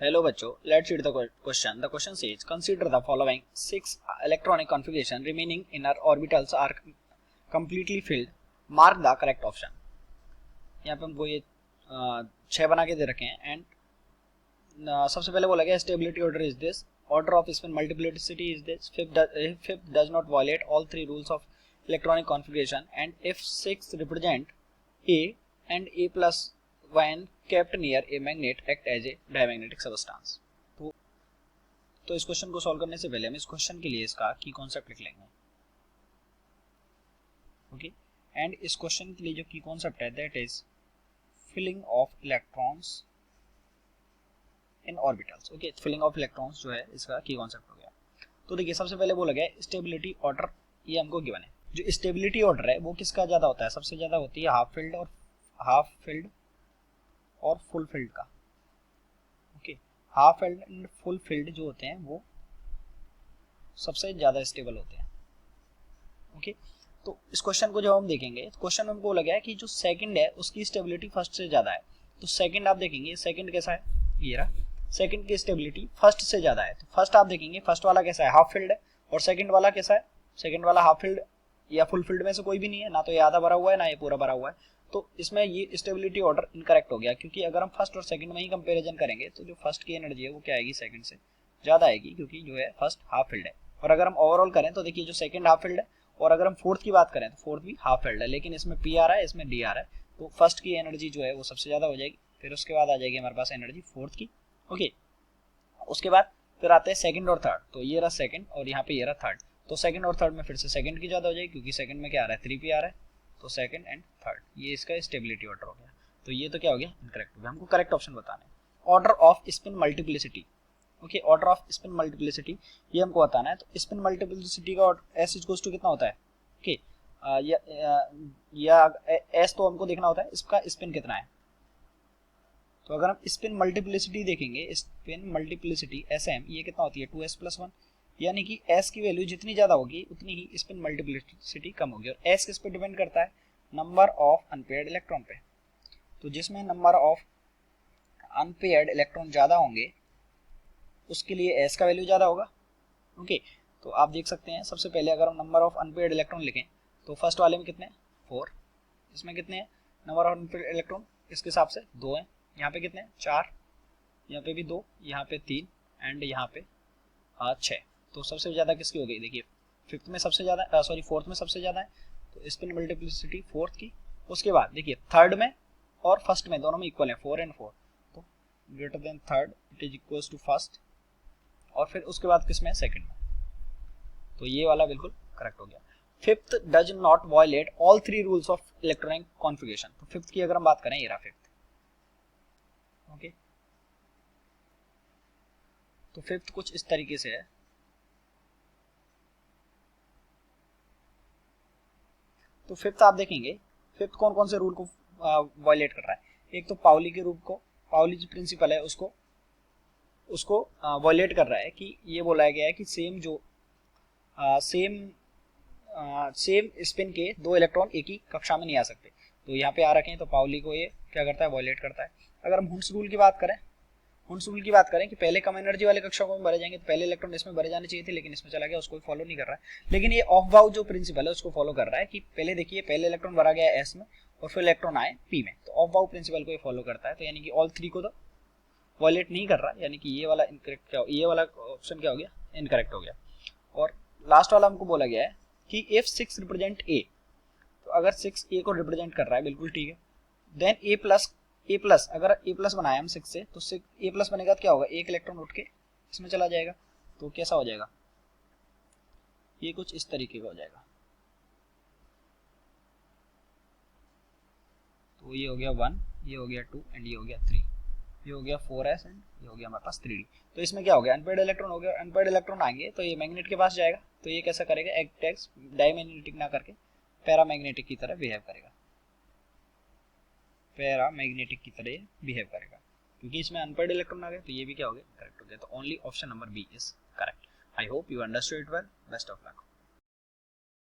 Hello बच्चों, let's read the question. The question says, consider the following 6 electronic configuration remaining inner orbitals are completely filled. Mark the correct option. यहाँ पे हमको ये 6 बना के दे रखे हैं एंड सबसे पहले बोला गया stability order is this, order of spin multiplicity is this, fifth does not violate all 3 rules of electronic configuration and if 6 represent A and A plus when kept near a magnet act as a diamagnetic substance. तो इस question को solve करने से पहले हम इस question के लिए इसका की कॉन्सेप्ट लिख लेंगे. ओके, एंड इस क्वेश्चन के लिए जो की कॉन्सेप्ट है that is filling of electrons in orbitals. Okay, filling of electrons जो है इसका की कॉन्सेप्ट हो गया. तो देखिए सबसे पहले बोला गया स्टेबिलिटी ऑर्डर, ये हमको गिवन है. जो स्टेबिलिटी ऑर्डर है वो किसका ज्यादा होता है? सबसे ज्यादा होती है हाफ फिल्ड और फुल फिल्ड का. Okay, half filled and full field जो होते हैं वो सबसे ज्यादा स्टेबल होते हैं. ओके, तो इस क्वेश्चन को जब हम देखेंगे तो क्वेश्चन में हमको लगा है कि जो सेकंड है उसकी स्टेबिलिटी फर्स्ट से ज्यादा है. तो सेकंड आप देखेंगे, सेकंड कैसा है, ये रहा, सेकंड की स्टेबिलिटी फर्स्ट से ज्यादा है. तो फर्स्ट आप देखेंगे, फर्स्ट वाला कैसा है, हाफ फिल्ड है, और सेकंड वाला कैसा है, सेकंड वाला हाफ फिल्ड या फुल फिल्ड में से कोई भी नहीं है, ना तो ये आधा भरा हुआ है ना ये पूरा भरा हुआ है. तो इसमें ये स्टेबिलिटी ऑर्डर इनकरेक्ट हो गया, क्योंकि अगर हम फर्स्ट और सेकंड में ही कंपैरिजन करेंगे तो जो फर्स्ट की एनर्जी है वो क्या आएगी, सेकंड से ज्यादा आएगी, क्योंकि जो है फर्स्ट हाफ फिल्ड है. और अगर हम ओवरऑल करें तो देखिए जो सेकंड हाफ फिल्ड है, और अगर हम फोर्थ की बात करें तो फोर्थ भी हाफ फिल्ड है, लेकिन इसमें पी आ रहा है, इसमें डी आ रहा है. तो फर्स्ट की एनर्जी जो है वो सबसे ज्यादा हो जाएगी, फिर उसके बाद आ जाएगी हमारे पास एनर्जी फोर्थ की. ओके, उसके बाद फिर आते हैं सेकंड और थर्ड. तो ये रहा सेकंड और यहाँ पे ये रहा थर्ड. तो सेकंड और थर्ड में फिर से सेकंड की ज्यादा हो जाएगी, क्योंकि सेकंड में क्या आ रहा है, 3p आ रहा है. तो सेकंड एंड थर्ड, ये इसका स्टेबिलिटी ऑर्डर हो गया. तो ये तो क्या हो गया, इनकरेक्ट हो गया. हमको करेक्ट ऑप्शन बताना है. Order of spin multiplicity. Okay, order of spin multiplicity ये हमको बताना है. तो स्पिन मल्टीप्लिसिटी का एस इक्वल्स टू कितना होता है. ओके, या एस तो हमको देखना होता है इसका स्पिन कितना है. तो अगर हम स्पिन मल्टीप्लिसिटी देखेंगे, स्पिन मल्टीप्लिसिटी SM ये कितना होती है, 2s+1, यानी कि s की वैल्यू जितनी ज्यादा होगी उतनी ही स्पिन मल्टीप्लिसिटी कम होगी. और s किस पे डिपेंड करता है, नंबर ऑफ अनपेयर्ड इलेक्ट्रॉन पे. तो जिसमें नंबर ऑफ अनपेयर्ड इलेक्ट्रॉन ज्यादा होंगे उसके लिए s का वैल्यू ज्यादा होगा. ओके, तो आप देख सकते हैं सबसे पहले अगर हम नंबर ऑफ अनपेयर्ड इलेक्ट्रॉन लिखें तो फर्स्ट वाले में कितने हैं, 4. इसमें कितने हैं नंबर ऑफ अनपेयर्ड इलेक्ट्रॉन, इसके हिसाब से 2 हैं. यहाँ पे कितने हैं, 4, यहाँ पे भी 2, यहाँ पे 3 एंड यहाँ पे 6. तो सबसे ज्यादा किसकी हो गई, देखिए फिफ्थ में सबसे ज्यादा, सॉरी फोर्थ में सबसे ज्यादा है. तो स्पिन मल्टीप्लिसिटी फोर्थ की. उसके बाद देखिए थर्ड में और फर्स्ट में दोनों में इक्वल है, 4 एंड 4. तो greater than third it is equals to first. और फिर उसके बाद किसमें, सेकंड में. तो ये वाला बिल्कुल करेक्ट हो गया. Fifth does not violate all 3 rules of electronic configuration. तो फिफ्थ की अगर हम बात करें, ये रहा फिफ्थ. ओके, तो फिफ्थ कुछ इस तरीके से है. तो फिफ्थ आप देखेंगे, फिफ्थ कौन कौन से रूल को वायलेट कर रहा है. एक तो पाउली के रूल को, पाउली जो प्रिंसिपल है उसको वायलेट कर रहा है, कि ये बोला गया है कि सेम स्पिन के 2 इलेक्ट्रॉन एक ही कक्षा में नहीं आ सकते. तो यहाँ पे आ रखे हैं, तो पाउली को ये क्या करता है, वायलेट करता है. अगर हम हुंस रूल की बात करें, कि पहले कम एनर्जी वाले कक्षा को भरे जाएंगे तो पहले इलेक्ट्रॉन इसमें भरे जाने चाहिए थे, लेकिन इसमें चला गया, उसको फॉलो नहीं कर रहा है. लेकिन ये ऑफ बाउ जो प्रिंसिपल है उसको फॉलो कर रहा है, कि पहले देखिए पहले इलेक्ट्रॉन भरा गया S में और फिर इलेक्ट्रॉन आए P में. तो ऑफ बाउ प्रिंसिपल को ये फॉलो करता है. तो यानी कि ऑल 3 को तो वायलेट नहीं कर रहा, यानी कि ये वाला इनकरेक्ट, ये वाला ऑप्शन क्या हो गया, इनकरेक्ट हो गया. और लास्ट वाला हमको बोला गया है कि इफ 6 रिप्रेजेंट A, तो अगर 6 A को रिप्रेजेंट कर रहा है, बिल्कुल ठीक है, देन A प्लस अगर A प्लस बनाया हम 6 से, तो A प्लस बनेगा तो क्या होगा, एक इलेक्ट्रॉन उठ के इसमें चला जाएगा. तो कैसा हो जाएगा, ये कुछ इस तरीके का हो जाएगा. तो ये हो गया 1, ये हो गया 2 एंड ये हो गया 3, ये हो गया 4s एंड ये हो गया हमारे पास 3d. तो इसमें क्या हो गया, अनपेयर्ड इलेक्ट्रॉन हो गया. अनपेयर्ड इलेक्ट्रॉन आएंगे तो ये मैग्नेट के पास जाएगा, तो ये कैसा करेगा, एक्ट डायमैग्नेटिक ना करके पैरामैग्नेटिक की तरह बिहेव करेगा, क्योंकि इसमें अनपेयर्ड इलेक्ट्रॉन आ गए. तो ये भी क्या हो गया, करेक्ट हो गया. तो only option number B is correct. I hope you understood it well. Best of luck.